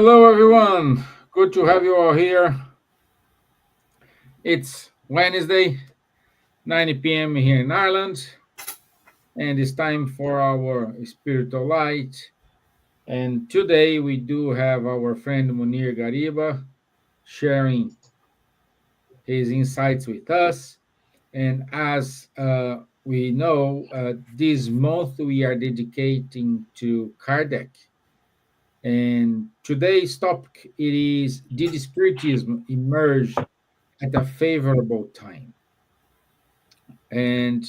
Hello, everyone. Good to have you all here. It's Wednesday, 9 p.m. here in Ireland, and it's time for our spiritual light. And today we do have our friend Munir Gariba sharing his insights with us. And as we know, this month we are dedicating to Kardec. And today's topic it is: Did Spiritism emerge at a favorable time? And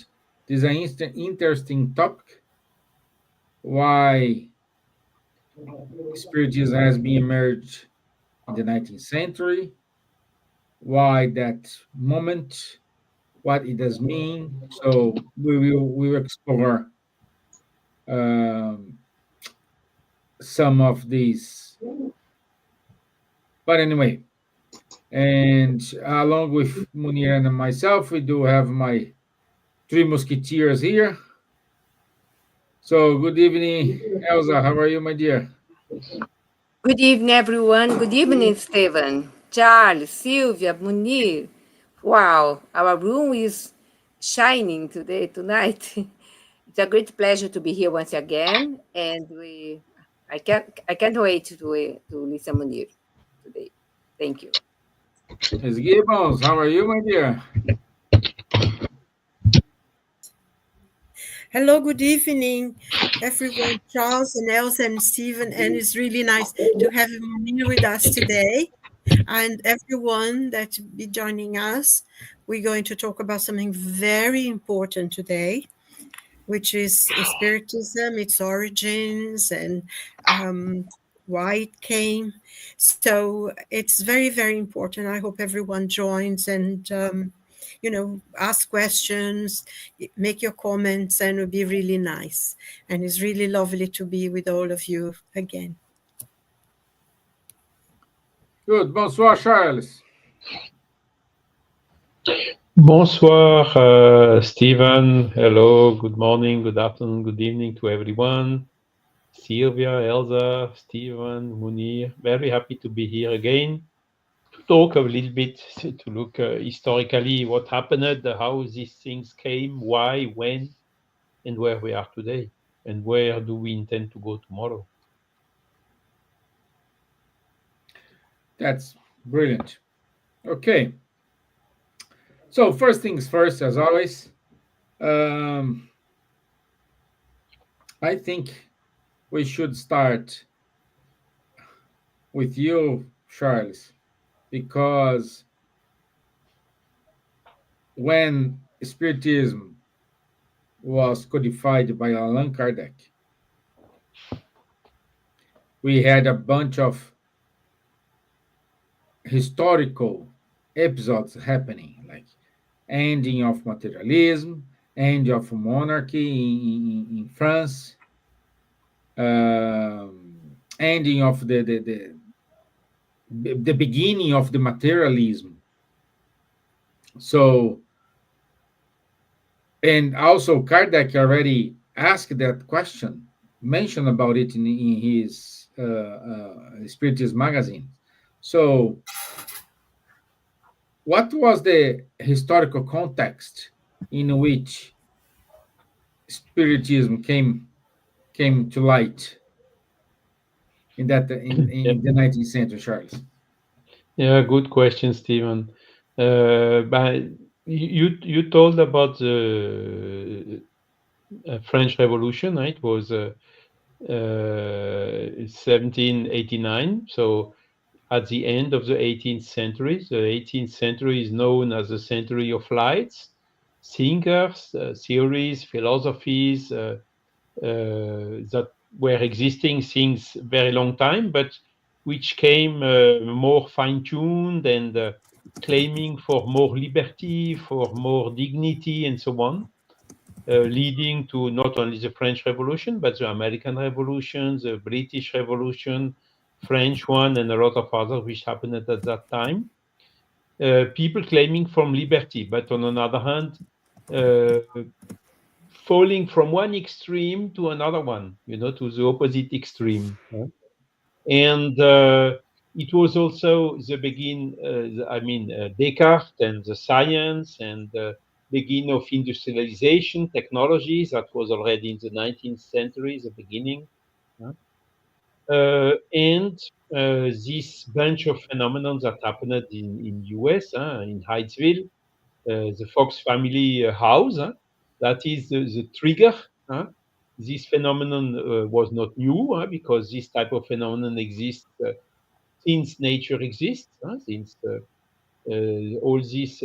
this is an interesting topic. Why Spiritism has been emerged in the 19th century? Why that moment? What it does mean? So we will explore um, some of these. But anyway, and along with Munir and myself, we do have my three musketeers here. So good evening, Elsa. How are you, my dear? Good evening, everyone. Good evening, Stevan, Charles, Silvia, Munir. Wow, our room is shining tonight. It's a great pleasure to be here once again, and I can't wait to listen Munir today. Thank you. Miss Gibbons, how are you, my dear? Hello, good evening, everyone. Charles and Elsa and Steven, and it's really nice to have you with us today. And everyone that be joining us, we're going to talk about something very important today, which is Spiritism, its origins, and why it came. So it's very, very important. I hope everyone joins and ask questions, make your comments, and it'll be really nice. And it's really lovely to be with all of you again. Good. Bonsoir, Charles. Bonsoir, Stevan. Hello, good morning, good afternoon, good evening to everyone. Silvia, Elsa, Stevan, Munir, very happy to be here again to talk a little bit, to look historically what happened, how these things came, why, when, and where we are today, and where do we intend to go tomorrow. That's brilliant. Okay. So first things first, as always, um, I think we should start with you, Charles, because when Spiritism was codified by Allan Kardec, we had a bunch of historical episodes happening, like ending of materialism, end of monarchy in France, ending of the beginning of the materialism. So, and also Kardec already asked that question, mentioned about it in his Spiritism magazine. So, what was the historical context in which Spiritism came to light in the 19th century, Charles? Yeah, good question, Steven. But you told about the French Revolution, right? It was 1789. So at the end of the 18th century, the 18th century is known as the century of lights. Thinkers, theories, philosophies that were existing since very long time, but which came more fine-tuned and claiming for more liberty, for more dignity, and so on, leading to not only the French Revolution, but the American Revolution, the British Revolution, French one, and a lot of others which happened at that time. People claiming from liberty, but on another hand, falling from one extreme to another one, to the opposite extreme. And it was also the begin, Descartes and the science and the begin of industrialization technologies that was already in the 19th century, the beginning. And this bunch of phenomena that happened in US, in Hydesville, the Fox family house, that is the trigger. This phenomenon was not new because this type of phenomenon exists since nature exists, since all these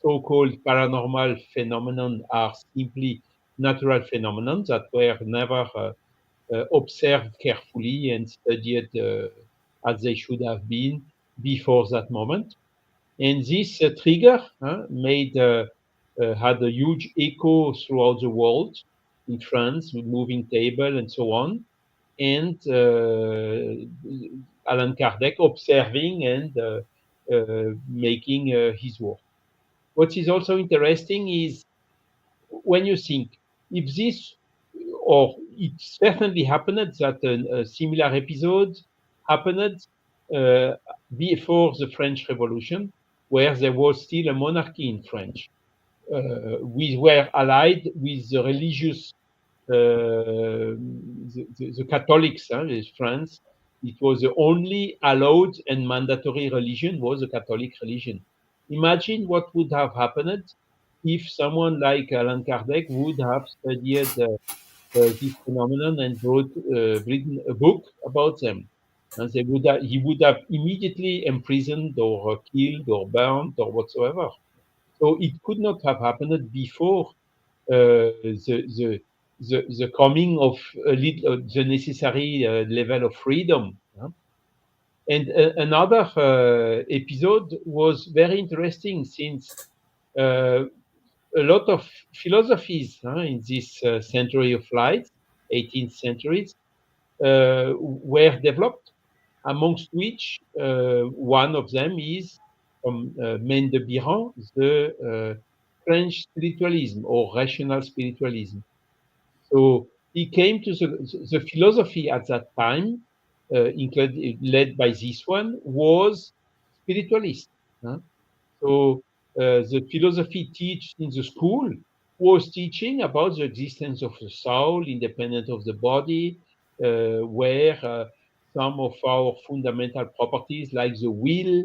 so-called paranormal phenomena are simply natural phenomena that were never observed carefully and studied as they should have been before that moment. And this trigger had a huge echo throughout the world, in France, with moving table and so on. And Allan Kardec observing and making his work. What is also interesting is when you think if this, or it certainly happened that a similar episode happened before the French Revolution, where there was still a monarchy in France. We were allied with the religious, the Catholics in France. It was the only allowed and mandatory religion was the Catholic religion. Imagine what would have happened if someone like Allan Kardec would have studied this phenomenon and written a book about them. And he would have immediately imprisoned or killed or burnt or whatsoever. So it could not have happened before the coming of the necessary level of freedom. And another episode was very interesting since a lot of philosophies in this century of light, 18th centuries, were developed, amongst which one of them is from Maine de Biran, the French spiritualism or rational spiritualism. So he came to the philosophy at that time, led by this one, was spiritualist. So the philosophy taught in the school was teaching about the existence of the soul, independent of the body, where some of our fundamental properties, like the will,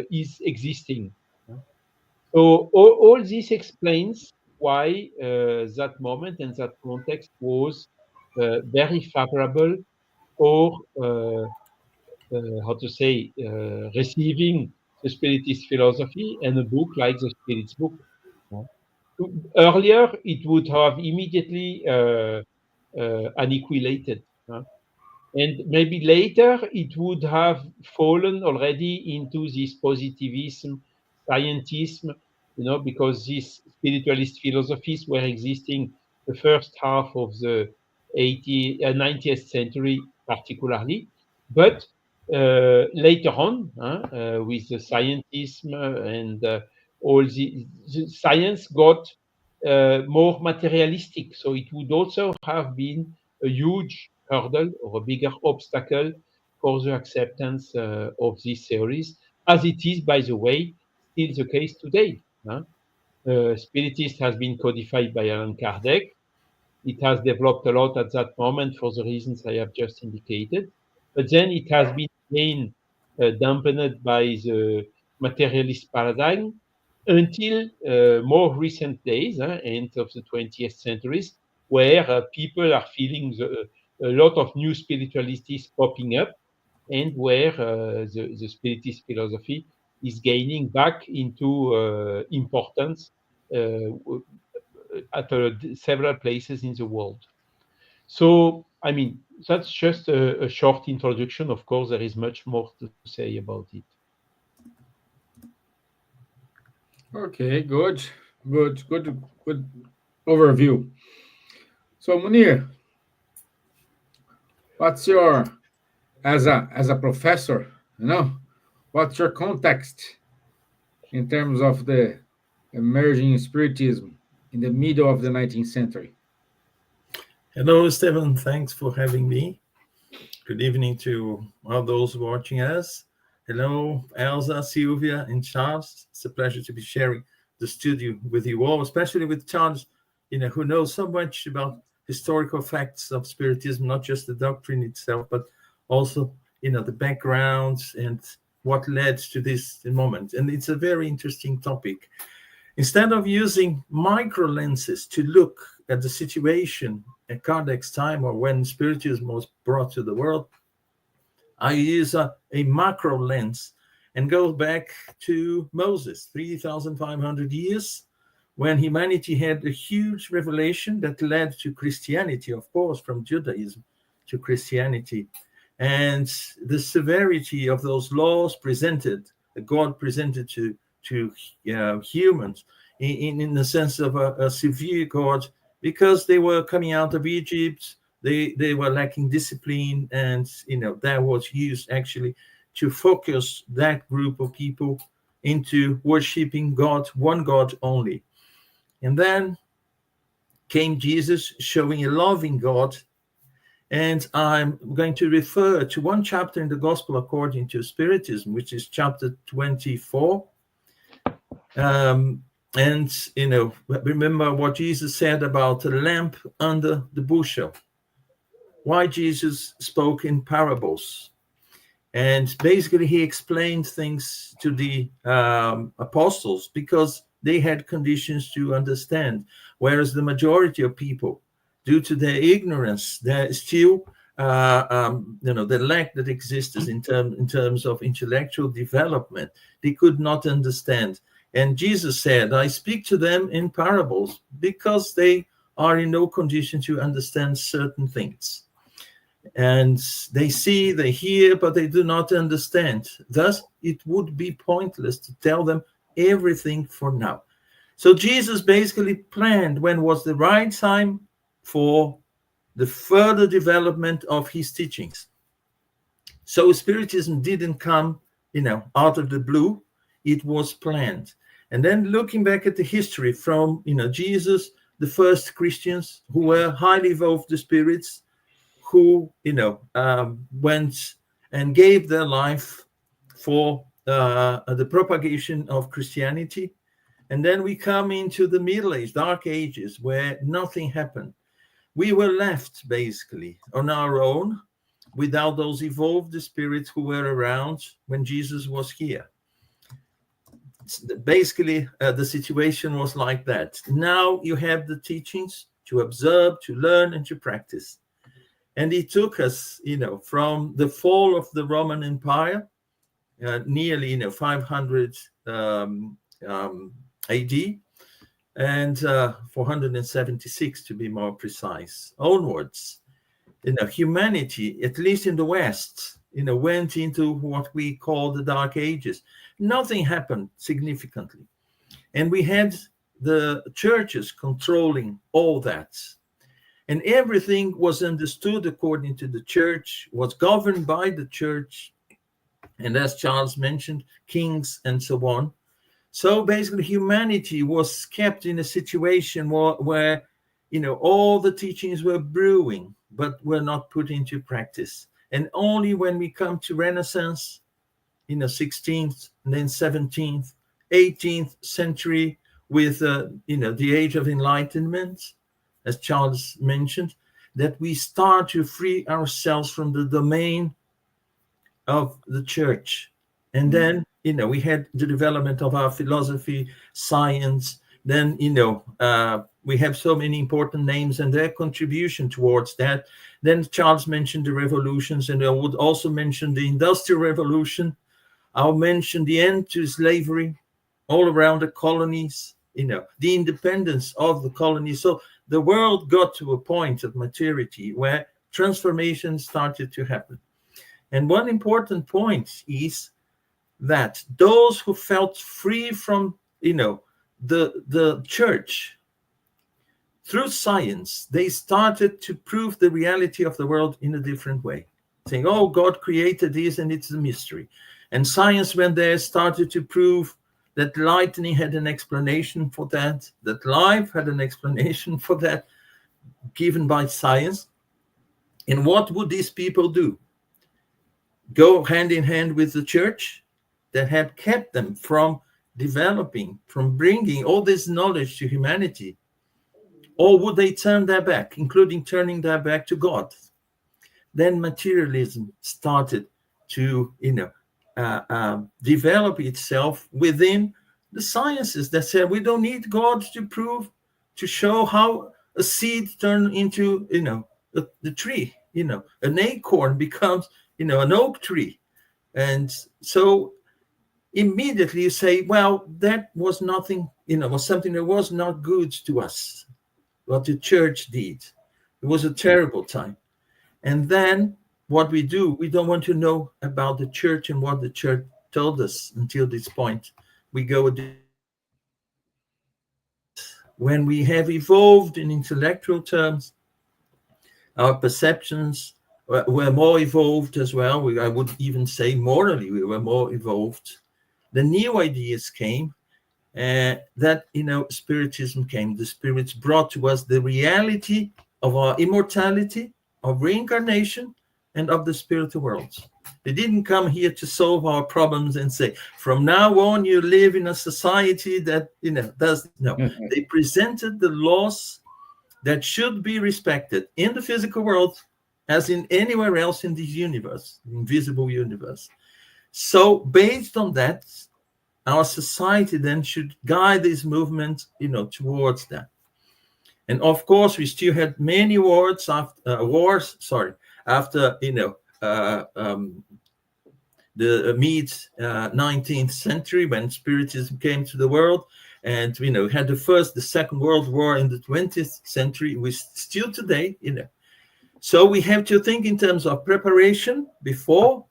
is existing. So all this explains why that moment and that context was very favorable for receiving the Spiritist philosophy and a book like the Spirit's book. Earlier, it would have immediately annihilated. And maybe later, it would have fallen already into this positivism, scientism, because these spiritualist philosophies were existing the first half of the 90th century, particularly. But later on, with the scientism and all the science got more materialistic. So it would also have been a huge hurdle or a bigger obstacle for the acceptance of these theories, as it is, by the way, still the case today. Spiritist has been codified by Allan Kardec. It has developed a lot at that moment for the reasons I have just indicated. But then it has been again dampened by the materialist paradigm until more recent days, end of the 20th centuries, where people are feeling a lot of new spiritualities popping up, and where the Spiritist philosophy is gaining back into importance at several places in the world. So, I mean, that's just a short introduction. Of course, there is much more to say about it. Okay, good overview. So, Munir, what's your, as a professor, what's your context in terms of the emerging spiritism in the middle of the 19th century? Hello, Stevan. Thanks for having me. Good evening to all those watching us. Hello, Elsa, Silvia, and Charles. It's a pleasure to be sharing the studio with you all, especially with Charles, who knows so much about historical facts of Spiritism, not just the doctrine itself, but also, the backgrounds and what led to this moment. And it's a very interesting topic. Instead of using micro lenses to look at the situation at Kardec's time or when Spiritism was brought to the world, I use a macro lens and go back to Moses, 3,500 years, when humanity had a huge revelation that led to Christianity, of course, from Judaism to Christianity. And the severity of those laws God presented to humans in the sense of a severe God, because they were coming out of Egypt, they were lacking discipline, and that was used actually to focus that group of people into worshiping God, one God only. And then came Jesus, showing a loving God. And I'm going to refer to one chapter in the Gospel according to Spiritism, which is chapter 24. And remember what Jesus said about the lamp under the bushel. Why Jesus spoke in parables. And basically he explained things to the apostles because they had conditions to understand, whereas the majority of people, due to their ignorance, there is still the lack that exists in terms of intellectual development. They could not understand. And Jesus said, I speak to them in parables because they are in no condition to understand certain things. And they see, they hear, but they do not understand. Thus, it would be pointless to tell them everything for now. So Jesus basically planned when was the right time for the further development of his teachings. So Spiritism didn't come, out of the blue. It was planned. And then looking back at the history from, Jesus, the first Christians who were highly evolved spirits, who, went and gave their life for the propagation of Christianity. And then we come into the Middle Age, Dark Ages, where nothing happened. We were left basically on our own without those evolved spirits who were around when Jesus was here. Basically, the situation was like that. Now you have the teachings to observe, to learn, and to practice. And it took us, from the fall of the Roman Empire, nearly, 500 AD, and 476 to be more precise, onwards. Humanity, at least in the West, went into what we call the Dark Ages. Nothing happened significantly. And we had the churches controlling all that. And everything was understood according to the church, was governed by the church. And as Charles mentioned, kings and so on. So basically humanity was kept in a situation where all the teachings were brewing, but were not put into practice. And only when we come to Renaissance, 16th, and then 17th, 18th century, with, the Age of Enlightenment, as Charles mentioned, that we start to free ourselves from the domain of the church. And then, we had the development of our philosophy, science. Then, we have so many important names and their contribution towards that. Then Charles mentioned the revolutions, and I would also mention the Industrial Revolution. I'll mention the end to slavery all around the colonies, the independence of the colonies. So the world got to a point of maturity where transformation started to happen. And one important point is that those who felt free from, the church, through science, they started to prove the reality of the world in a different way, saying, oh, God created this and it's a mystery. And science, when they started to prove that lightning had an explanation for that life had an explanation for that, given by science. And what would these people do? go hand in hand with the church that had kept them from developing, from bringing all this knowledge to humanity? Or would they turn their back, including turning their back to God? Then materialism started to, develop itself within the sciences that said we don't need God to show how a seed turned into, the tree, an acorn becomes, an oak tree. And so immediately you say, well, that was nothing, was something that was not good to us, what the church did. It was a terrible time. And then what we do, we don't want to know about the church and what the church told us until this point. We go when we have evolved in intellectual terms, our perceptions were more evolved as well. I would even say morally, we were more evolved. The new ideas came, that, Spiritism came. The spirits brought to us the reality of our immortality, of reincarnation, and of the spiritual world. They didn't come here to solve our problems and say, from now on, you live in a society that, does. No, they presented the laws that should be respected in the physical world as in anywhere else in this universe, the invisible universe. So based on that, our society then should guide this movement, towards that. And of course, we still had many wars after, the mid-19th century, when Spiritism came to the world, and had the Second World War in the 20th century. We still today, So we have to think in terms of preparation before,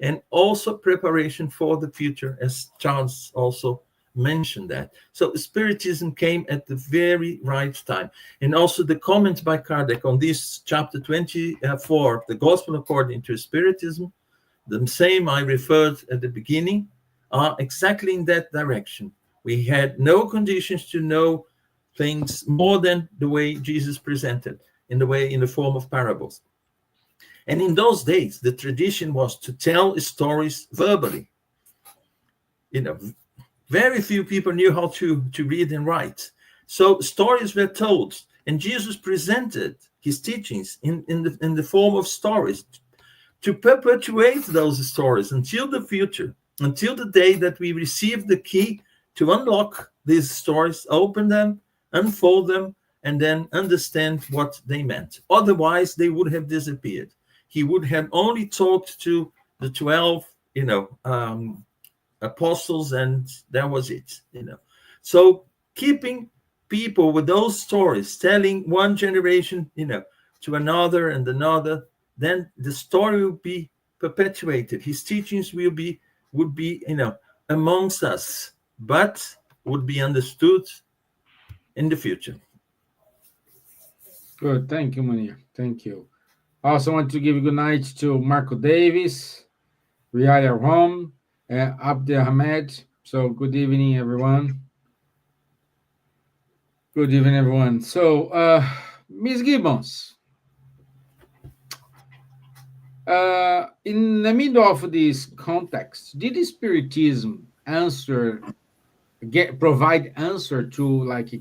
and also preparation for the future, as Charles also mentioned that. So Spiritism came at the very right time. And also the comments by Kardec on this chapter 24, the Gospel according to Spiritism, the same I referred at the beginning, are exactly in that direction. We had no conditions to know things more than the way Jesus presented, in the form of parables. And in those days, the tradition was to tell stories verbally. Very few people knew how to read and write. So stories were told, and Jesus presented his teachings in the form of stories to perpetuate those stories until the future, until the day that we receive the key to unlock these stories, open them, unfold them, and then understand what they meant. Otherwise, they would have disappeared. He would have only talked to the 12, apostles, and that was it. So keeping people with those stories, telling one generation, to another and another, then the story will be perpetuated. His teachings would be, amongst us, but would be understood in the future. Good. Thank you, Munir. Thank you. I also want to give a good night to Marco Davis, Riaya Rom, and Abdel Ahmed. So good evening, everyone. Good evening, everyone. So, Ms. Gibbons, in the middle of this context, did Spiritism provide answer to like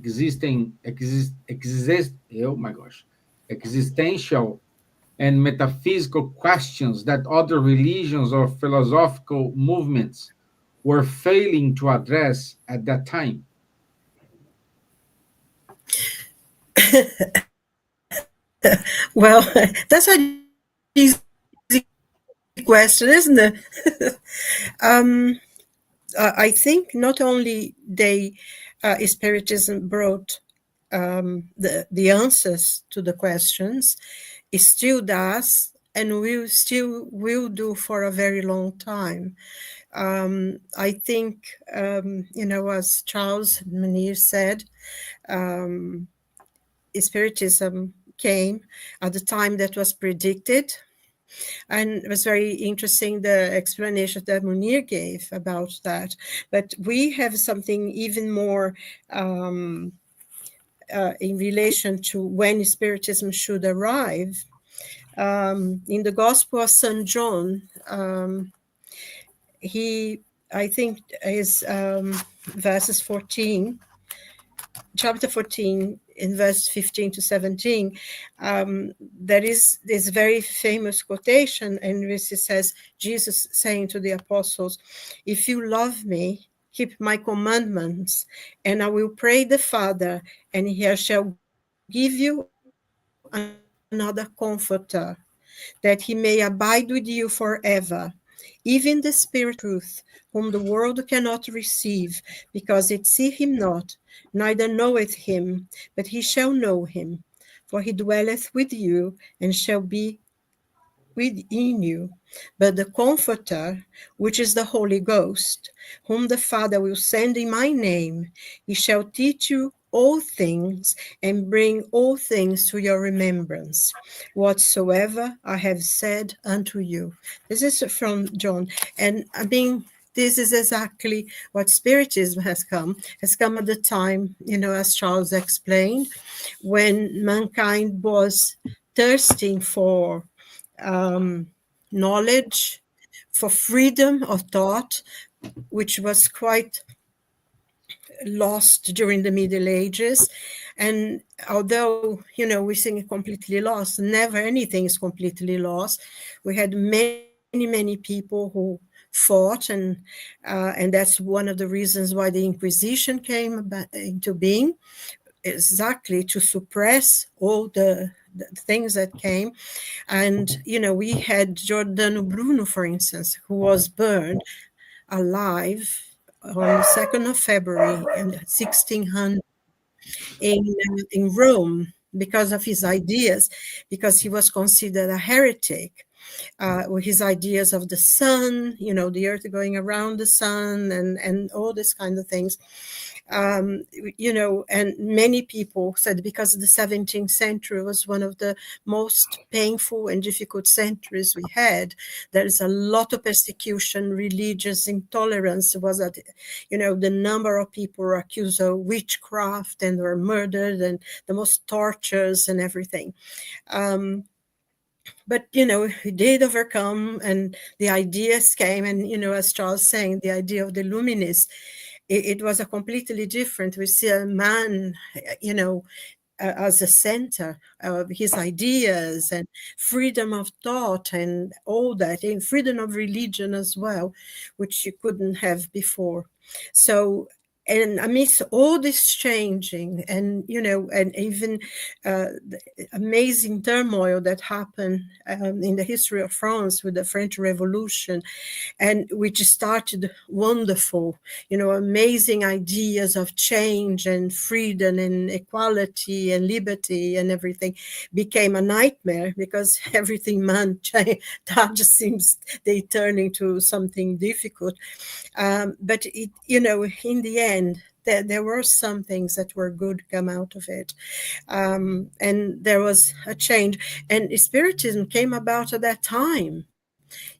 existential and metaphysical questions that other religions or philosophical movements were failing to address at that time? Well, that's an easy question, isn't it? I think not only Spiritism brought the answers to the questions, it still does, and will do for a very long time. I think, as Charles Munir said, Spiritism came at the time that was predicted. And it was very interesting, the explanation that Munir gave about that. But we have something even more in relation to when Spiritism should arrive. in the Gospel of St. John, he, I think, is verses 14, chapter 14, in verse 15 to 17, there is this very famous quotation in which it says, Jesus saying to the apostles, if you love me, keep my commandments, and I will pray the Father, and he shall give you another comforter, that he may abide with you forever, even the Spirit of truth, whom the world cannot receive, because it see him not, neither knoweth him, but he shall know him. For he dwelleth with you, and shall be within you. But the Comforter, which is the Holy Ghost, whom the Father will send in my name, he shall teach you all things, and bring all things to your remembrance, whatsoever I have said unto you. This is from John. And I mean, this is exactly what Spiritism has come at the time, as Charles explained, when mankind was thirsting for knowledge, for freedom of thought, which was quite lost during the Middle Ages. And although, we think completely lost, never anything is completely lost. We had many people who fought, and that's one of the reasons why the Inquisition came into being, exactly to suppress all the things that came. And, we had Giordano Bruno, for instance, who was burned alive on the 2nd of February in 1600 in Rome because of his ideas, because he was considered a heretic. With his ideas of the sun, the earth going around the sun, and all these kind of things. And many people said because the 17th century was one of the most painful and difficult centuries we had. There is a lot of persecution, religious intolerance was at, the number of people were accused of witchcraft and were murdered, and the most tortures and everything. But, he did overcome, and the ideas came. And, as Charles saying, the idea of the luminist, it was a completely different. We see a man, as a center of his ideas, and freedom of thought and all that, and freedom of religion as well, which you couldn't have before. So, and amidst all this changing, and and even the amazing turmoil that happened in the history of France with the French Revolution, and which started wonderful, amazing ideas of change and freedom and equality and liberty and everything, became a nightmare because everything that just seems they turn into something difficult. But it, in the end, there were some things that were good come out of it. And there was a change. And Spiritism came about at that time.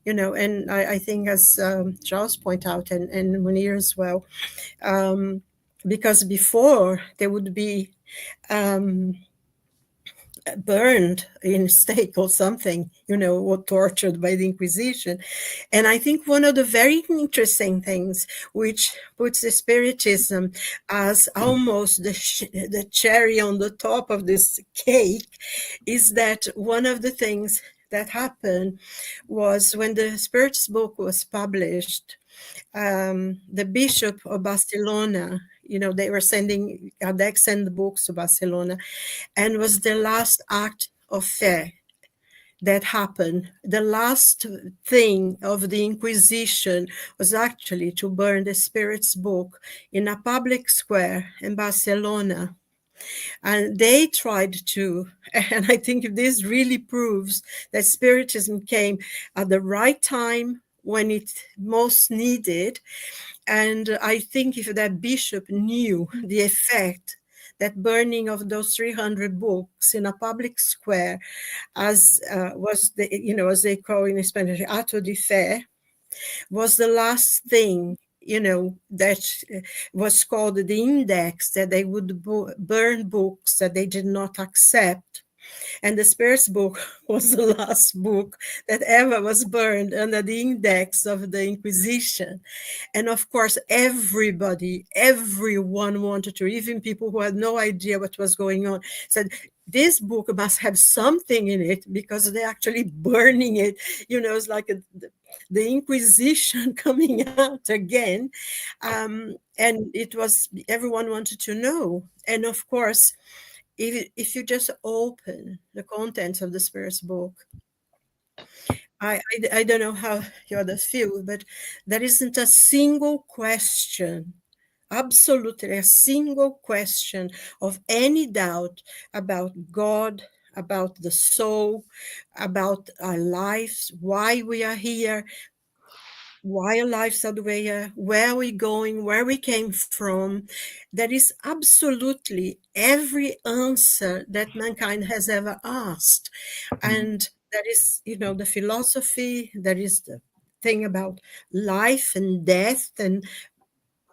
And I think, as Charles pointed out, and Munir as well, because before there would be burned in stake or something, or tortured by the Inquisition. And I think one of the very interesting things, which puts the Spiritism as almost the cherry on the top of this cake, is that one of the things that happened was when the Spirits book was published, the Bishop of Barcelona, they were sending, Kardec sent books to Barcelona, and was the last act of faith that happened. The last thing of the Inquisition was actually to burn the Spirits book in a public square in Barcelona. And they tried to, and I think this really proves that Spiritism came at the right time when it most needed. And I think if that bishop knew the effect that burning of those 300 books in a public square, as was the, as they call in Spanish, acto de fe, was the last thing, that was called the index, that they would burn books that they did not accept. And the Spirits book was the last book that ever was burned under the index of the Inquisition. And of course, everyone wanted to, even people who had no idea what was going on, said, this book must have something in it because they're actually burning it. It's like the Inquisition coming out again. And it was, everyone wanted to know. And of course, if you just open the contents of the Spirits book, I don't know how you others feel, but there isn't a single question, absolutely a single question of any doubt about God, about the soul, about our lives, why we are here, why our lives are the way we are, where we're going, where we came from. There is absolutely every answer that mankind has ever asked. And there is, the philosophy, there is the thing about life and death and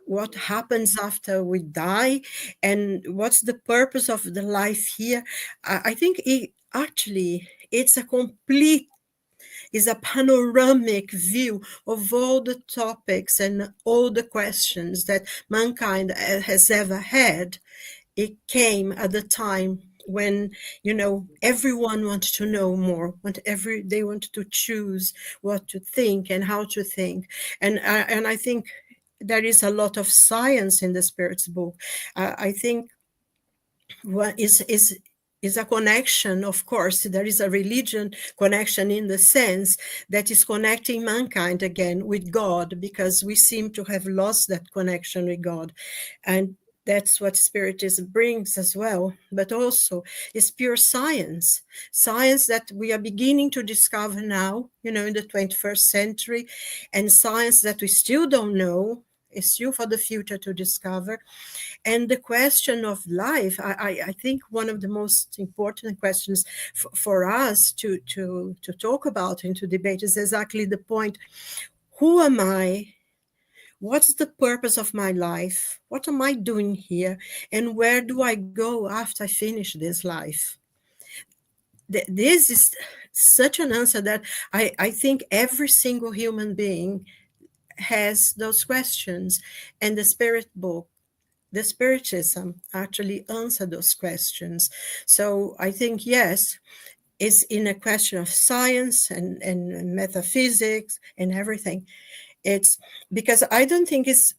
what happens after we die and what's the purpose of the life here. I think it's a complete, is a panoramic view of all the topics and all the questions that mankind has ever had. It came at the time when, everyone wanted to know more, they wanted to choose what to think and how to think. And I think there is a lot of science in the Spirits book. I think what is a connection. Of course, there is a religion connection in the sense that is connecting mankind again with God, because we seem to have lost that connection with God. And that's what Spiritism brings as well. But also is pure science that we are beginning to discover now, in the 21st century, and science that we still don't know, is still for the future to discover. And the question of life, I think one of the most important questions for us to talk about and to debate is exactly the point: who am I? What's the purpose of my life? What am I doing here? And where do I go after I finish this life? This is such an answer that I think every single human being has those questions. And the Spirit book, the Spiritism, actually answer those questions. So I think, yes, it's in a question of science and metaphysics and everything. It's because I don't think it's,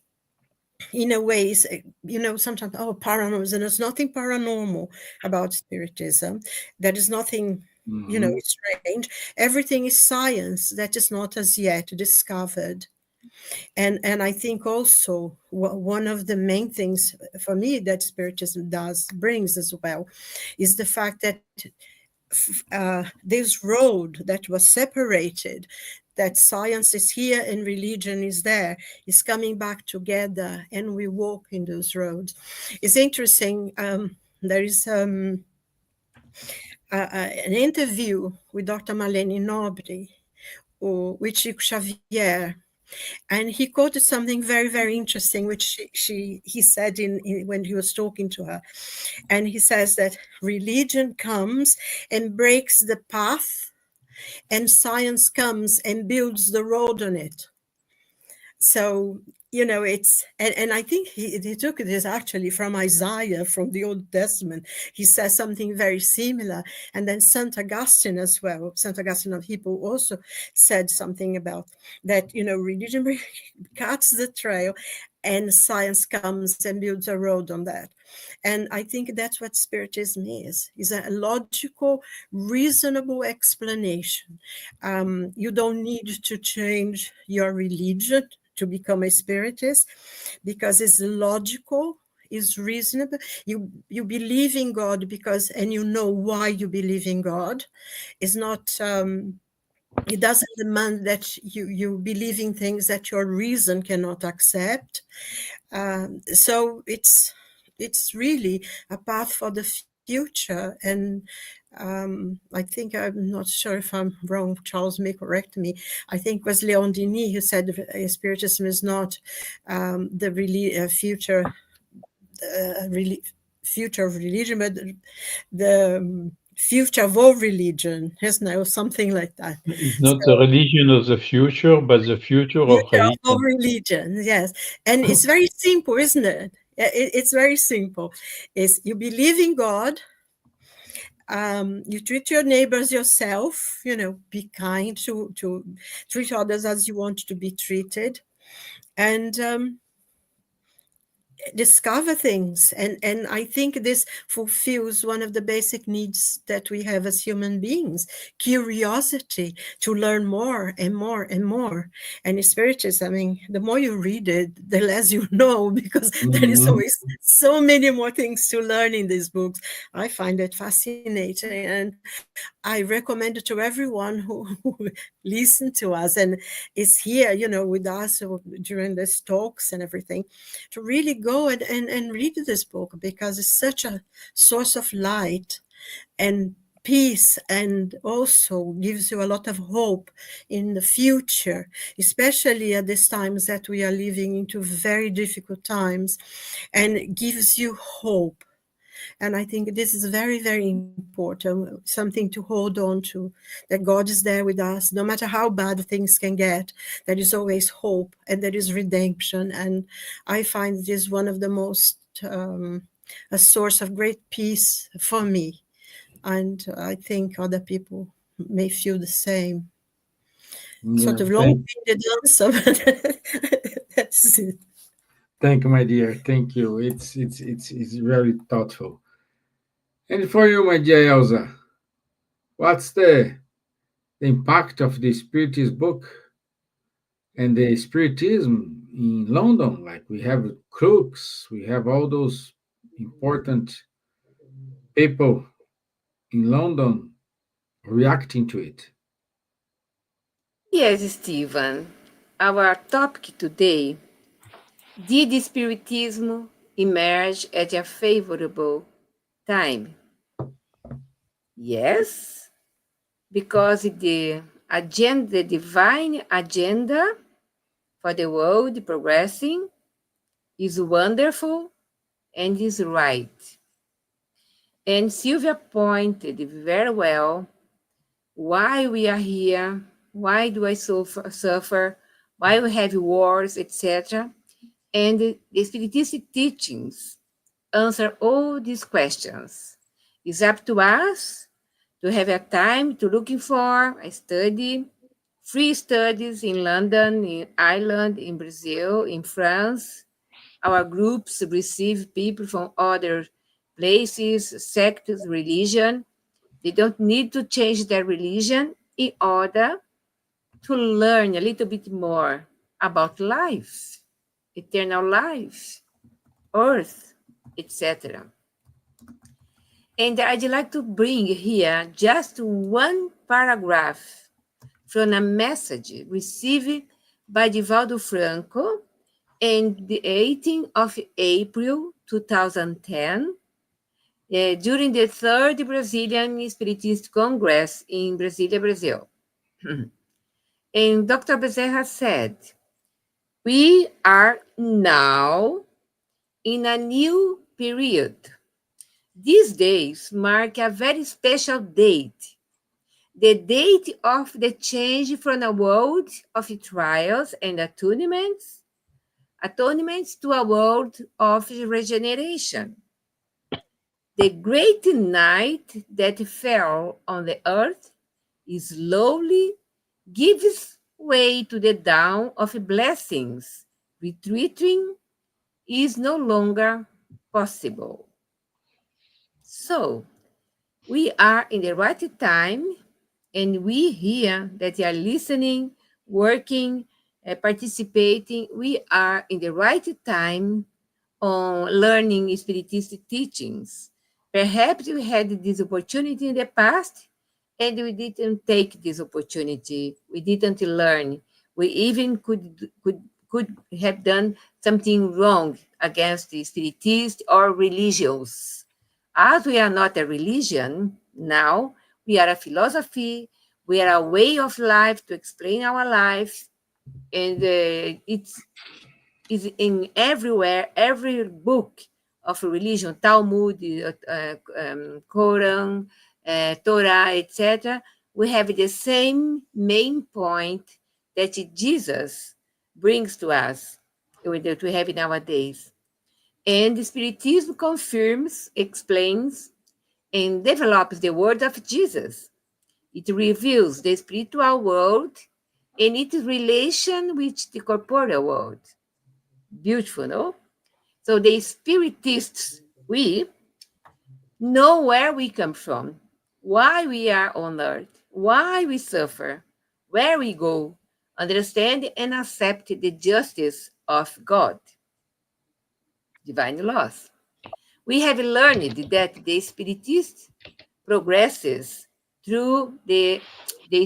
in a way, sometimes, paranormal, and there's nothing paranormal about Spiritism. There is nothing, strange. Everything is science that is not as yet discovered. And I think also one of the main things for me that Spiritism brings as well is the fact that this road that was separated, that science is here and religion is there, is coming back together, and we walk in those roads. It's interesting. There is an interview with Dr. Marlene Nobre with Chico Xavier, and he quoted something very, very interesting, which he said when he was talking to her. And he says that religion comes and breaks the path, and science comes and builds the road on it. So, it's, and I think he took this actually from Isaiah, from the Old Testament. He says something very similar. And then St. Augustine as well, St. Augustine of Hippo, also said something about that, religion cuts the trail and science comes and builds a road on that. And I think that's what Spiritism is a logical, reasonable explanation. You don't need to change your religion to become a Spiritist, because it's logical, is reasonable. You believe in God because, and you know why you believe in God. It's not, it doesn't demand that you believe in things that your reason cannot accept. So it's really a path for the future. And I think, I'm not sure if I'm wrong, Charles may correct me, I think it was Leon Denis who said Spiritism is not the really future of religion, but the future of all religion, isn't it, or something like that. It's not the So religion of the future, but the future of future of all religion. religion, yes. And it's very simple, isn't it? It's very simple. Is you believe in God, you treat your neighbors yourself, be kind to treat others as you want to be treated, and discover things. And I think this fulfills one of the basic needs that we have as human beings: curiosity to learn more and more and more. And spiritism, I mean, the more you read it, the less you know, because there is Mhm. always so many more things to learn in these books. I find it fascinating, and I recommend it to everyone who listen to us and is here, with us during these talks and everything, to really go and read this book, because it's such a source of light and peace, and also gives you a lot of hope in the future, especially at these times that we are living into very difficult times, and gives you hope. And I think this is very, very important, something to hold on to, that God is there with us. No matter how bad things can get, there is always hope and there is redemption. And I find this one of the most, a source of great peace for me. And I think other people may feel the same. Sort Yeah, of long-winded answer, but that's it. thank you, my dear. Thank you. It's very thoughtful. And for you, my dear Elsa, what's the impact of the Spiritist book and the Spiritism in London? Like we have crooks, we have all those important people in London reacting to it. Yes, Stevan. Our topic today: did Spiritism emerge at a favorable time? Yes, because the divine agenda for the world progressing is wonderful and is right. And Silvia pointed very well why we are here, why do I suffer, why we have wars, etc. And the Spiritist teachings answer all these questions. It's up to us to have a time to looking for a study, free studies in London, in Ireland, in Brazil, in France. Our groups receive people from other places, sects, religion. They don't need to change their religion in order to learn a little bit more about life, eternal life, earth, etc. And I'd like to bring here just one paragraph from a message received by Divaldo Franco on the 18th of April 2010 during the third Brazilian Spiritist Congress in Brasilia, Brazil. And Dr. Bezerra said, "We are now in a new period. These days mark a very special date, the date of the change from a world of trials and atonements to a world of regeneration. The great night that fell on the earth slowly gives way to the dawn of blessings. Retreating is no longer possible." So, we are in the right time, and we here that are listening, working, participating, we are in the right time on learning Spiritist teachings. Perhaps we had this opportunity in the past and we didn't take this opportunity. We didn't learn. We even could have done something wrong against the Spiritist or religions. As we are not a religion now, we are a philosophy, we are a way of life to explain our life, and it's is in everywhere, every book of religion, Talmud, Quran, Torah, etc., we have the same main point that Jesus brings to us, that we have nowadays. And the Spiritism confirms, explains, and develops the word of Jesus. It reveals the spiritual world and its relation with the corporeal world. Beautiful, no? So the Spiritists, we know where we come from, why we are on earth, why we suffer, where we go, understand and accept the justice of God, divine laws. We have learned that the Spiritist progresses through the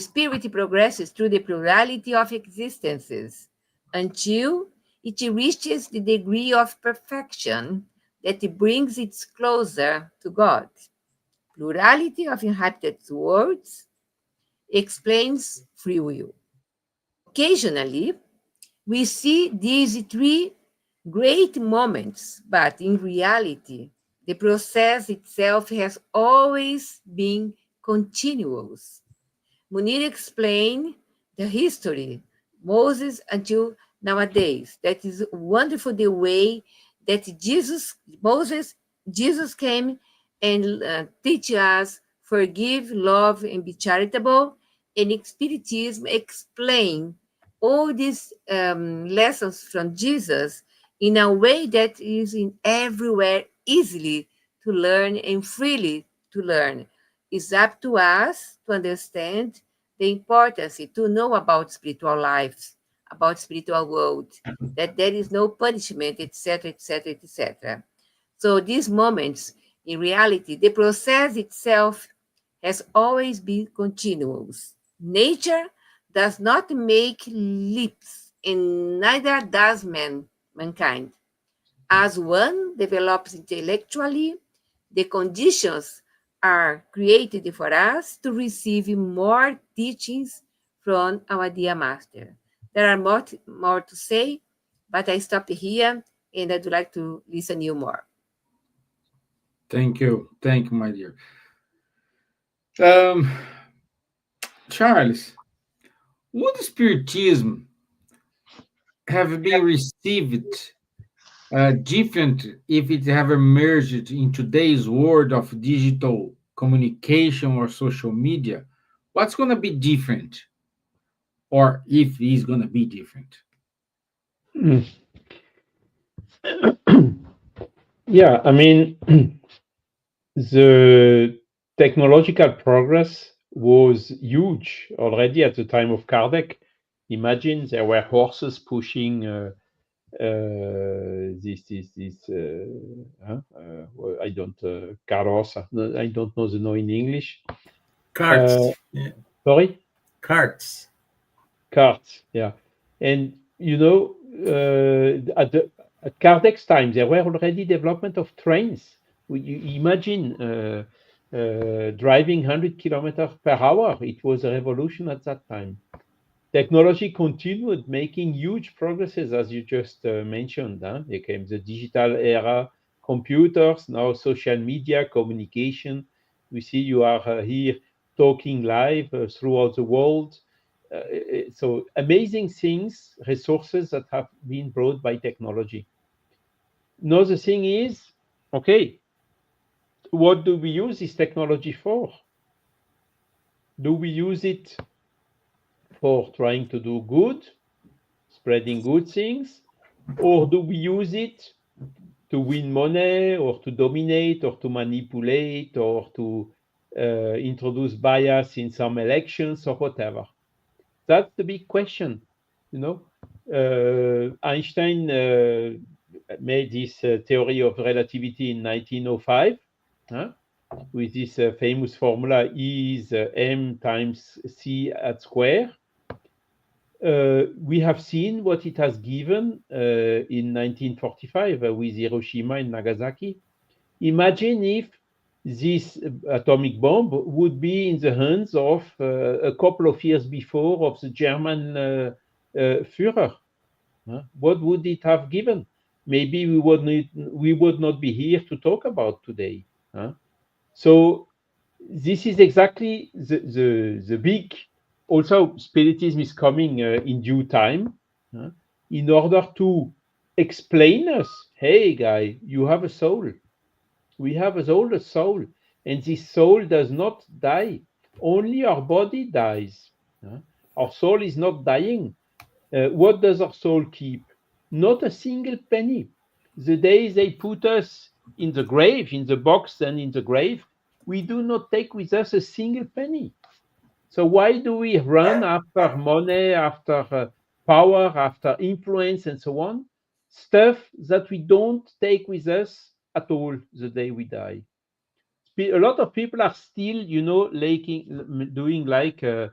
spirit progresses through the plurality of existences until it reaches the degree of perfection that brings it closer to God. Plurality of inhabited worlds explains free will. Occasionally, we see these three great moments, but in reality, the process itself has always been continuous. Munir explained the history, Moses until nowadays. That is wonderful the way that Jesus came and teach us, forgive, love, and be charitable. And Spiritism explain all these lessons from Jesus in a way that is in everywhere easily to learn and freely to learn. It's up to us to understand the importance to know about spiritual lives, about spiritual world, that there is no punishment, etc., etc., etc. So these moments, in reality, the process itself has always been continuous. Nature does not make leaps, and neither does mankind. As one develops intellectually, the conditions are created for us to receive more teachings from our dear Master. There are more to say, but I stop here and I'd like to listen to you more. Thank you. Thank you, my dear. Um, Charles, would Spiritism have been received different if it have emerged in today's world of digital communication or social media? What's going to be different, or if it's going to be different? Mm. Yeah, I mean, the technological progress was huge already at the time of Kardec. Imagine there were horses pushing I don't carrots. I don't know the name in English. Carts. Yeah. Sorry, Carts. carts. Yeah, and at Kardec's time there were already development of trains. You imagine driving 100 kilometers per hour. It was a revolution at that time. Technology continued making huge progresses, as you just mentioned. There came the digital era, computers, now social media, communication. We see you are here talking live throughout the world. So amazing things, resources that have been brought by technology. Now the thing is, okay, what do we use this technology for? Do we use it for trying to do good, spreading good things, or do we use it to win money or to dominate or to manipulate or to introduce bias in some elections or whatever? That's the big question. Einstein made this theory of relativity in 1905 with this famous formula E is m times c at square. We have seen what it has given in 1945 with Hiroshima and Nagasaki. Imagine if this atomic bomb would be in the hands of a couple of years before of the German Führer. What would it have given? Maybe we would not be here to talk about today. So this is exactly the big. Also, Spiritism is coming in due time, in order to explain us. Hey, guy, you have a soul. We have a soul, and this soul does not die. Only our body dies. Our soul is not dying. What does our soul keep? Not a single penny. The day they put us in the grave, in the box and in the grave, we do not take with us a single penny. So why do we run after money, after power, after influence, and so on? Stuff that we don't take with us at all the day we die. A lot of people are still, doing like uh,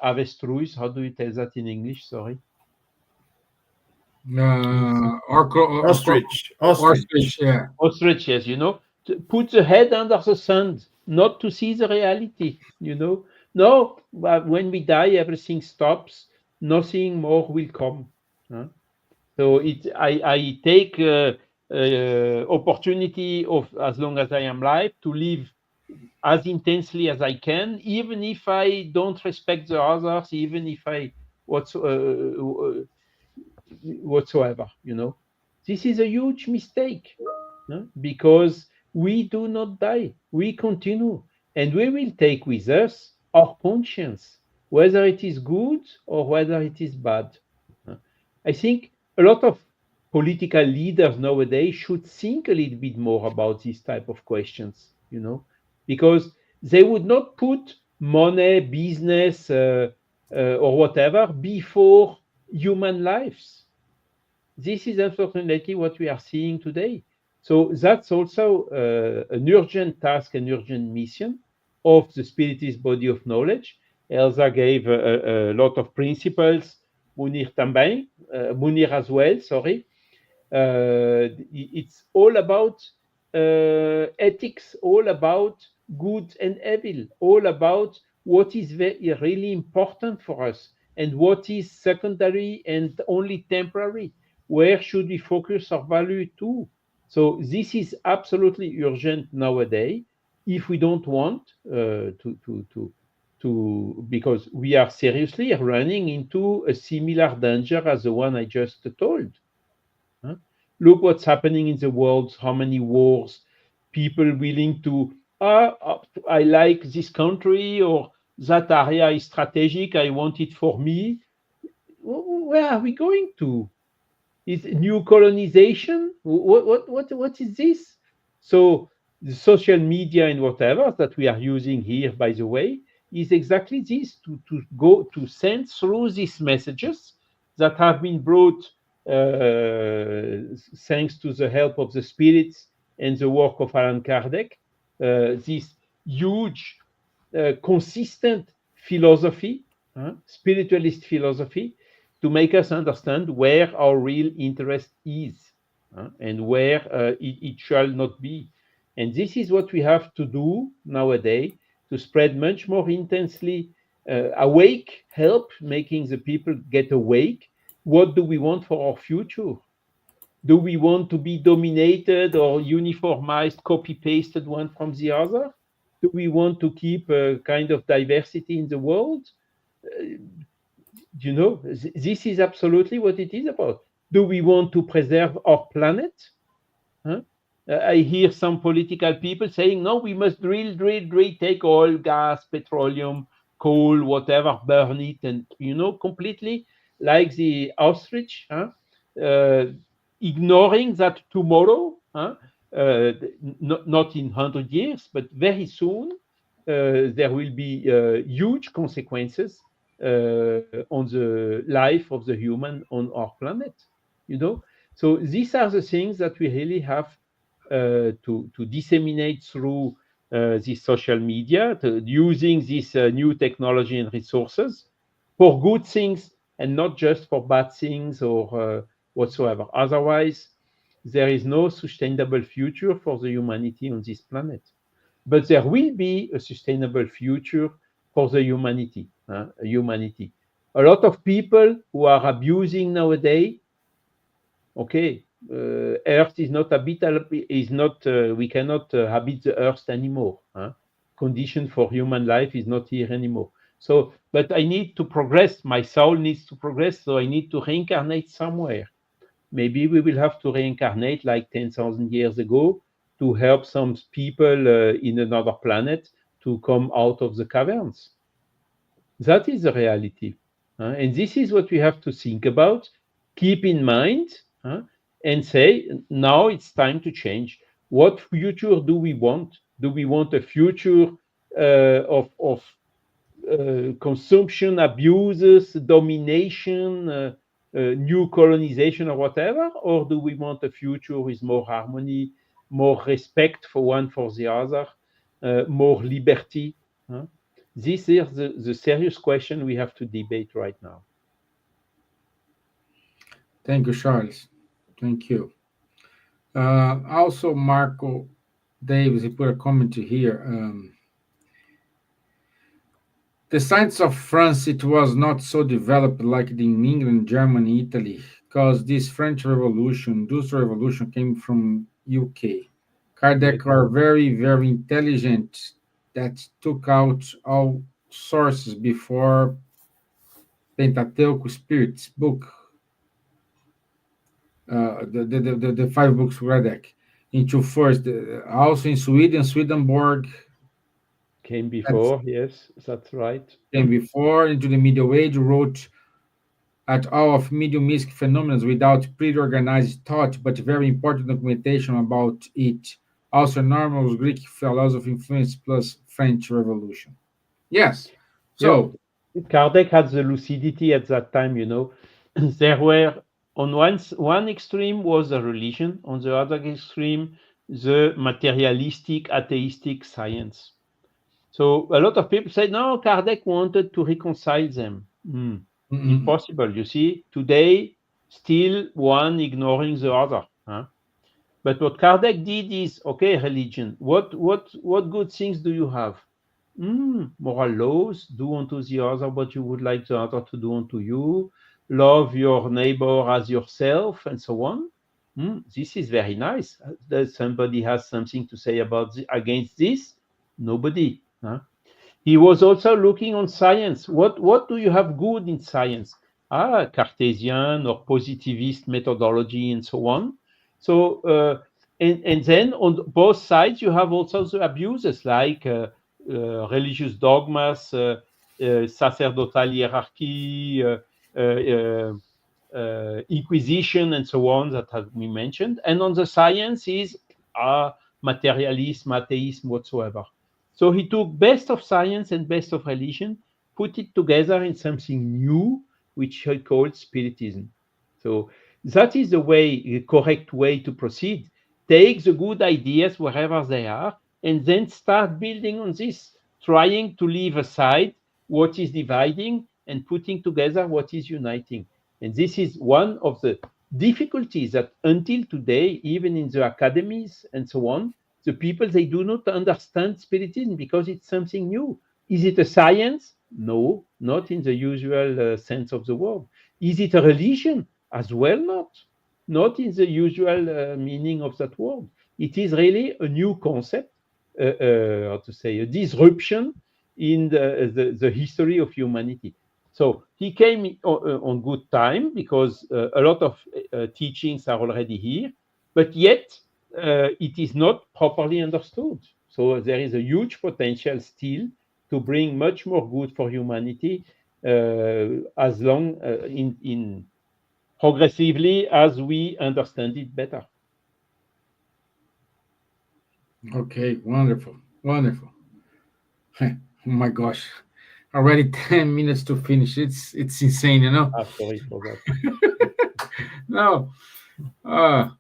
avestruz. How do you tell that in English? Sorry. Ostrich. Ostrich, yeah. Ostrich, yes, to put the head under the sun, not to see the reality, No, but when we die, everything stops. Nothing more will come. Huh? So I take opportunity of as long as I am alive to live as intensely as I can, even if I don't respect the others, even if I whatsoever. This is a huge mistake, because we do not die, we continue, and we will take with us our conscience, whether it is good or whether it is bad. I think a lot of political leaders nowadays should think a little bit more about these type of questions, because they would not put money, business, or whatever before human lives. This is unfortunately what we are seeing today. So that's also an urgent task, an urgent mission of the Spiritist body of knowledge. Elsa gave a lot of principles, Munir também, Munir as well, sorry. It's all about ethics, all about good and evil, all about what is really important for us and what is secondary and only temporary. Where should we focus our value to? So this is absolutely urgent nowadays. If we don't want because we are seriously running into a similar danger as the one I just told. Look what's happening in the world, how many wars, people willing to, I like this country or that area is strategic, I want it for me. Where are we going to? Is new colonization? What is this? So the social media and whatever that we are using here, by the way, is exactly this, to go to send through these messages that have been brought thanks to the help of the spirits and the work of Allan Kardec, this huge, consistent philosophy, spiritualist philosophy, to make us understand where our real interest is, and where it shall not be. And this is what we have to do nowadays, to spread much more intensely awake, help making the people get awake. What do we want for our future? Do we want to be dominated or uniformized, copy-pasted one from the other? Do we want to keep a kind of diversity in the world? This is absolutely what it is about. Do we want to preserve our planet? I hear some political people saying, no, we must drill, take oil, gas, petroleum, coal, whatever, burn it, and, completely like the ostrich, ignoring that tomorrow, not in 100 years, but very soon, there will be huge consequences on the life of the human on our planet. So these are the things that we really have to disseminate through this social media, using this new technology and resources for good things and not just for bad things or whatsoever. Otherwise, there is no sustainable future for the humanity on this planet. But there will be a sustainable future for the humanity. A lot of people who are abusing nowadays, okay, Earth is not habitable, is not, we cannot habit the Earth anymore. Huh? Condition for human life is not here anymore. So, but I need to progress. My soul needs to progress, so I need to reincarnate somewhere. Maybe we will have to reincarnate like 10,000 years ago to help some people in another planet to come out of the caverns. That is the reality. And this is what we have to think about, keep in mind, and say, now it's time to change. What future do we want? Do we want a future of consumption, abuses, domination, new colonization, or whatever? Or do we want a future with more harmony, more respect for one for the other, more liberty? This is the serious question we have to debate right now. Thank you, Charles. Thank you. Also, Marco Davis, he put a comment here. The science of France, it was not so developed like in England, Germany, Italy, because this French Revolution, Industrial Revolution, came from UK. Kardec are very, very intelligent that took out all sources before Pentateuch Spirits book, the five books Kardec, into first, also in Sweden, Swedenborg came before, yes, that's right. Came before, into the Middle Age, wrote at all of mediumistic phenomena without pre-organized thought, but very important documentation about it. Also, normal Greek philosophy influence plus French Revolution. Yes. So yeah. Kardec had the lucidity at that time, you know. There were, on one extreme was a religion, on the other extreme, the materialistic, atheistic science. So a lot of people say, no, Kardec wanted to reconcile them. Impossible. You see, today, still one ignoring the other. But what Kardec did is, okay, religion, what good things do you have? Moral laws, do unto the other what you would like the other to do unto you, love your neighbor as yourself, and so on. This is very nice. Does somebody has something to say about against this? Nobody. He was also looking on science. What do you have good in science? Cartesian or positivist methodology and so on. So, and then on both sides, you have also the abuses like religious dogmas, sacerdotal hierarchy, inquisition, and so on that have been mentioned. And on the science is materialism, atheism, whatsoever. So he took best of science and best of religion, put it together in something new, which he called Spiritism. So that is the correct way to proceed. Take the good ideas wherever they are, and then start building on this, trying to leave aside what is dividing and putting together what is uniting. And this is one of the difficulties that until today, even in the academies and so on, the people, they do not understand Spiritism because it's something new. Is it a science? No, not in the usual sense of the word. Is it a religion? As well, not in the usual meaning of that word. It is really a new concept, how to say, a disruption in the history of humanity. So he came on good time because a lot of teachings are already here, but yet it is not properly understood. So there is a huge potential still to bring much more good for humanity as long in progressively as we understand it better. Okay, wonderful. Oh my gosh, already 10 minutes to finish. It's insane, you know. Sorry for that. No. I'd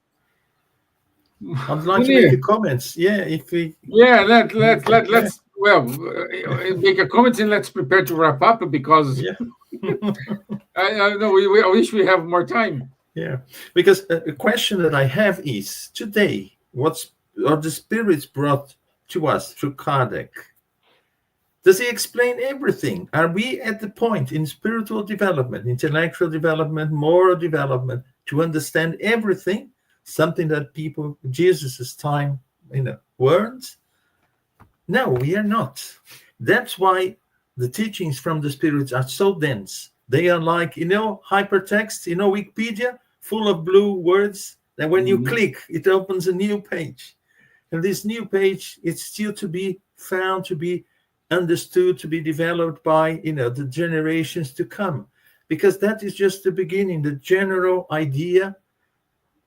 like to make a comment. Yeah, if we. Yeah, let's make a comment and let's prepare to wrap up because I know I wish we have more time. Yeah, because a question that I have is today, what the spirits brought to us through Kardec? Does he explain everything? Are we at the point in spiritual development, intellectual development, moral development to understand everything? something that people Jesus' time, weren't? No, we are not. That's why the teachings from the spirits are so dense. They are like, hypertext, Wikipedia, full of blue words. And when you click, it opens a new page. And this new page, it's still to be found, to be understood, to be developed by, the generations to come. Because that is just the beginning, the general idea,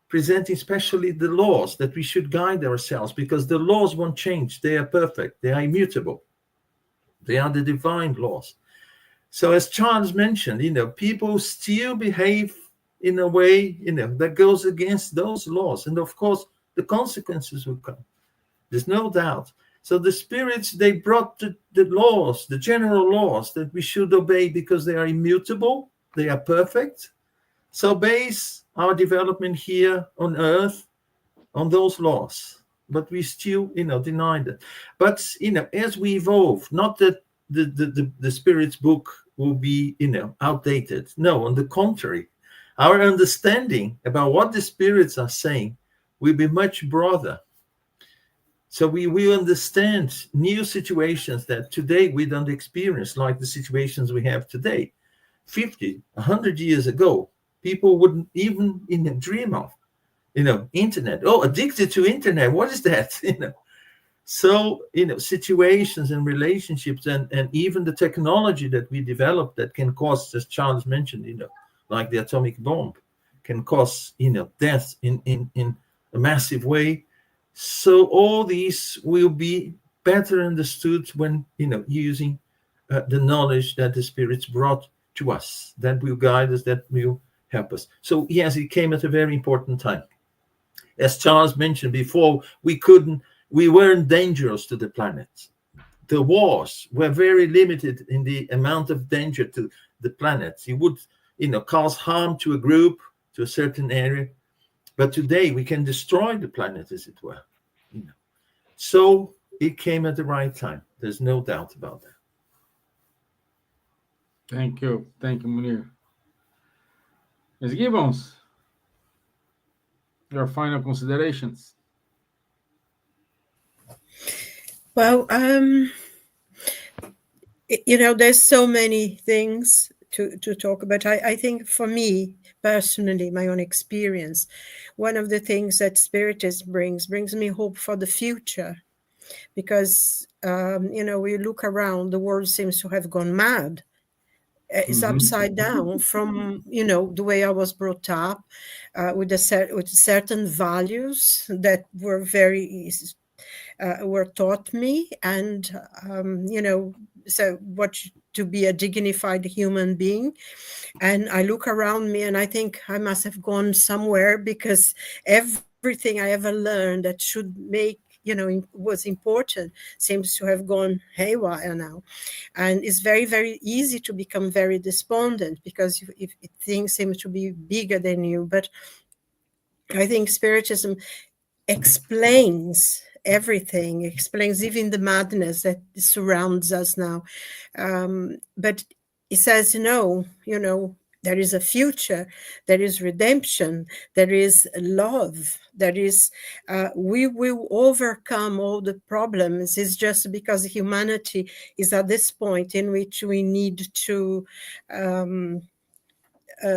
presenting especially the laws that we should guide ourselves, because the laws won't change. They are perfect. They are immutable. They are the divine laws. So as Charles mentioned, people still behave in a way, that goes against those laws. And of course, the consequences will come. There's no doubt. So the spirits, they brought the laws, the general laws that we should obey because they are immutable. They are perfect. So base our development here on earth on those laws. But we still, deny that. But, as we evolve, not that the spirit's book will be, outdated. No, on the contrary, our understanding about what the spirits are saying will be much broader. So we will understand new situations that today we don't experience, like the situations we have today. 50, 100 years ago, people wouldn't even dream of, internet. Oh, addicted to internet. What is that? So, situations and relationships and even the technology that we develop that can cause, as Charles mentioned, like the atomic bomb, can cause, death in a massive way. So all these will be better understood when, using the knowledge that the spirits brought to us, that will guide us, that will help us. So yes, it came at a very important time. As Charles mentioned before, we weren't dangerous to the planet. The wars were very limited in the amount of danger to the planet. It would, cause harm to a group, to a certain area. But today we can destroy the planet, as it were. So it came at the right time. There's no doubt about that. Thank you, Munir. Ms. Gibbons, your final considerations. Well, there's so many things to talk about. I think for me personally, my own experience, one of the things that Spiritism brings me hope for the future, because we look around, the world seems to have gone mad. It's upside down from the way I was brought up, with certain values that were were taught me, and so what to be a dignified human being. And I look around me and I think I must have gone somewhere, because everything I ever learned that should make was important seems to have gone haywire now. And it's very, very easy to become very despondent, because if things seem to be bigger than you. But I think Spiritism explains everything, explains even the madness that surrounds us now. But it says, there is a future, there is redemption, there is love, there is, we will overcome all the problems. It's just because humanity is at this point in which we need to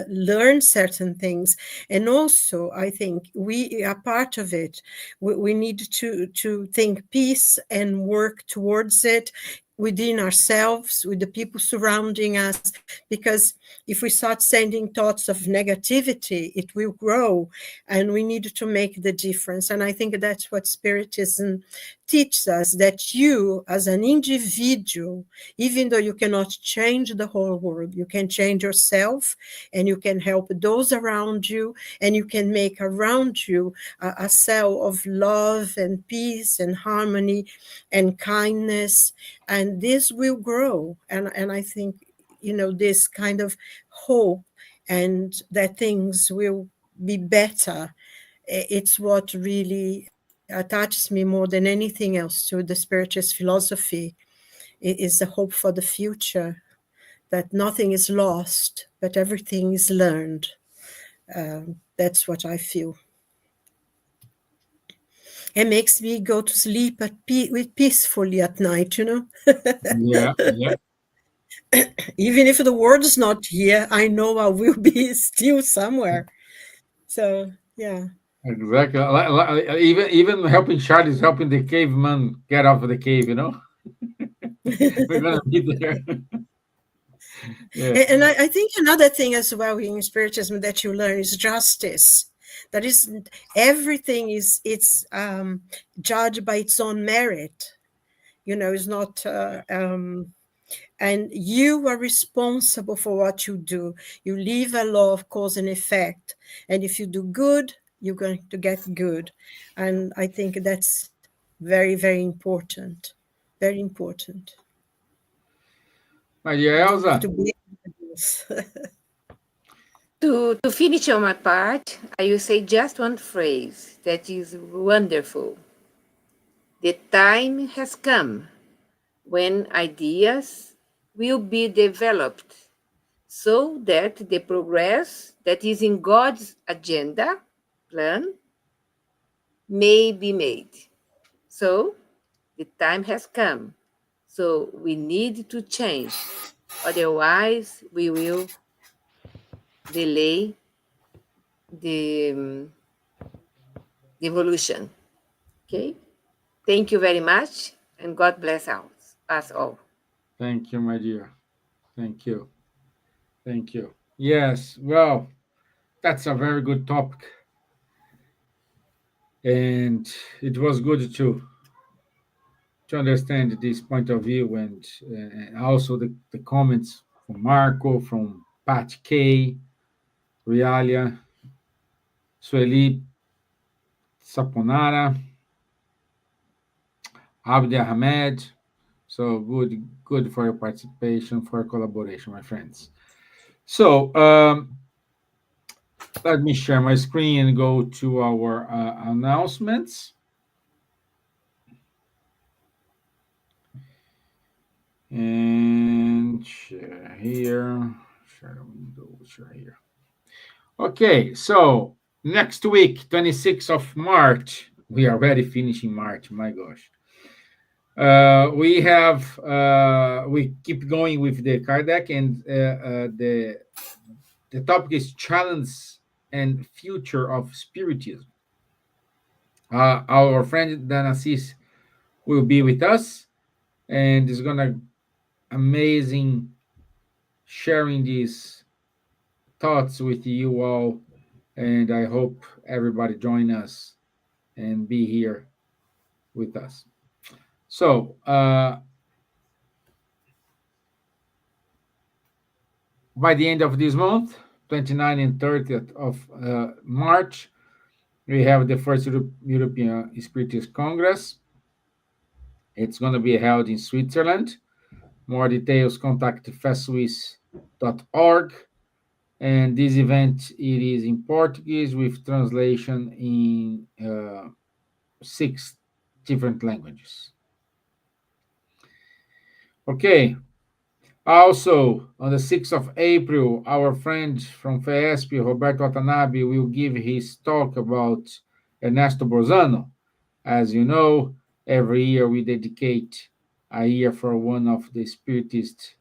learn certain things. And also, I think we are part of it. We need to think peace and work towards it within ourselves, with the people surrounding us, because if we start sending thoughts of negativity, it will grow, and we need to make the difference. And I think that's what Spiritism teaches us, that you as an individual, even though you cannot change the whole world, you can change yourself, and you can help those around you, and you can make around you a cell of love and peace and harmony and kindness, and this will grow. And I think, this kind of hope and that things will be better, it's what really attaches me more than anything else to the Spiritist philosophy. It is the hope for the future, that nothing is lost, but everything is learned. That's what I feel. It makes me go to sleep peacefully at night, Yeah, yeah, Even if the word is not here, I know I will be still somewhere. So, yeah. exactly. Even helping Charlie is helping the caveman get off of the cave. We're gonna be there. Yeah, And I think another thing as well in Spiritism that you learn is justice. That is, everything is judged by its own merit. It's not, and you are responsible for what you do. You live a law of cause and effect. And if you do good, you're going to get good. And I think that's very, very important. Very important my dear to Elsa. be able to do this. To finish on my part, I will say just one phrase that is wonderful. The time has come when ideas will be developed so that the progress that is in God's agenda plan may be made. So the time has come. So we need to change. Otherwise, we will delay the evolution. Okay? Thank you very much, and God bless us all. Thank you, my dear. Thank you. Thank you. Yes. Well, that's a very good topic, and it was good to understand this point of view, and also the comments from Marco, from Pat K, Realia, Sueli Saponara, Abdi Ahmed. So good for your participation, for your collaboration, my friends. So let me share my screen and go to our announcements. And share here, share the window, share here. Okay, so next week, 26th of March, we are already finishing March, my gosh. We keep going with the Kardec, and the topic is challenge and future of Spiritism. Our friend Dan Assis will be with us, and is gonna amazing sharing these thoughts with you all, and I hope everybody join us and be here with us. So by the end of this month, 29th and 30th of March, we have the first European Spiritist Congress. It's going to be held in Switzerland. More details, contact festswiss.org. And this event, it is in Portuguese with translation in 6 different languages. Okay. Also, on the 6th of April, our friend from FESP, Roberto Watanabe, will give his talk about Ernesto Borzano. As you know, every year we dedicate a year for one of the Spiritist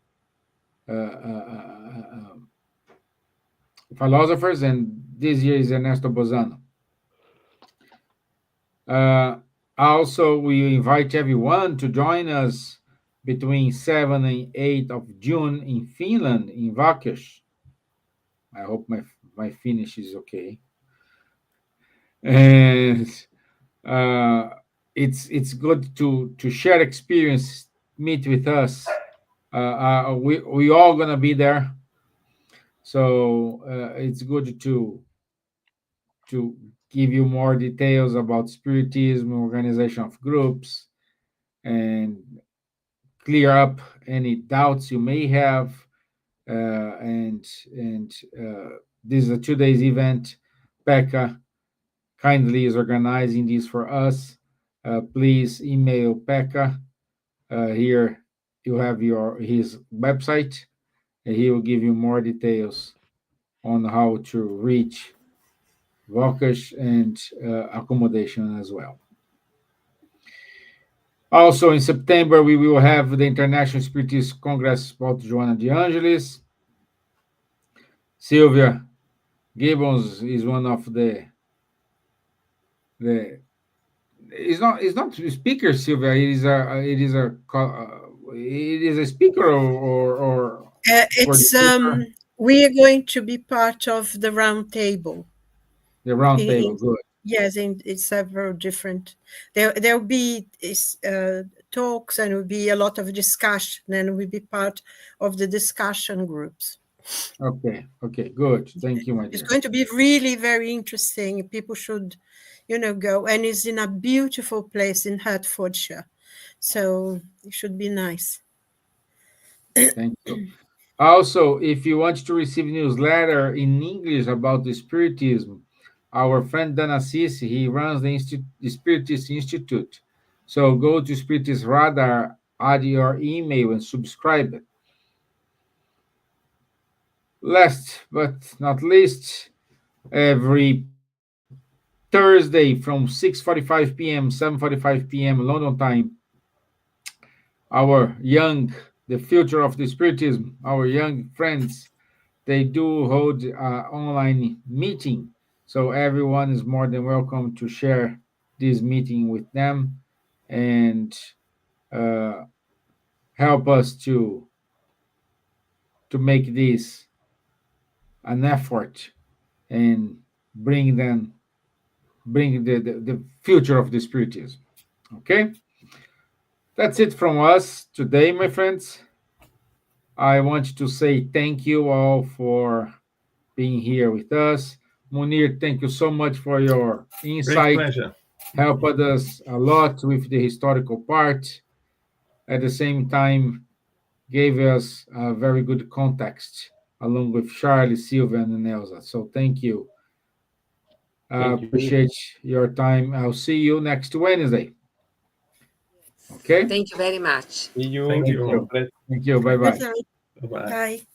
philosophers, and this year is Ernesto Borzano. Also, we invite everyone to join us between 7 and 8 of June in Finland, in Vakas. I hope my Finnish is okay. And it's good to share experience, meet with us. We all gonna be there, so it's good to give you more details about Spiritism, organization of groups, and clear up any doubts you may have. And this is a 2 days event. Becca kindly is organizing this for us. Please email Pekka. Here you have his website, and he will give you more details on how to reach Vokash and accommodation as well. Also, in September, we will have the International Spiritist Congress about Joana de Angelis. Silvia Gibbons is one of the it's not a speaker, Silvia. It is a speaker or for the It's speaker, we are going to be part of the round table. the round In, table. Good. yes, in several different. There'll be talks, and will be a lot of discussion, and we'll be part of the discussion groups. Okay. Okay. Good. Thank you, my It's dear. going to be really very interesting. People should, go. And it's in a beautiful place in Hertfordshire. So it should be nice. Thank you. Also, if you want to receive newsletter in English about the Spiritism, our friend Dan Assis, he runs the Spiritist Institute. So go to Spiritist Radar, add your email, and subscribe. Last but not least, every Thursday from 6:45 p.m., 7:45 p.m. London time, our young, the future of the Spiritism, our young friends, they do hold online meeting, so everyone is more than welcome to share this meeting with them and uh, help us to make this an effort and bring the future of the spiritism. Okay, that's it from us today, my friends. I want to say thank you all for being here with us. Munir, thank you so much for your Great insight. pleasure. Helped us a lot with the historical part. At the same time, gave us a very good context along with Charlie, Sylvan, and Elsa. So thank you. Thank you. Appreciate your time. I'll see you next Wednesday. Yes. Okay? Thank you very much. See you. Thank Thank you. you. God bless. Thank you. Bye bye. That's all right. Bye bye. Bye.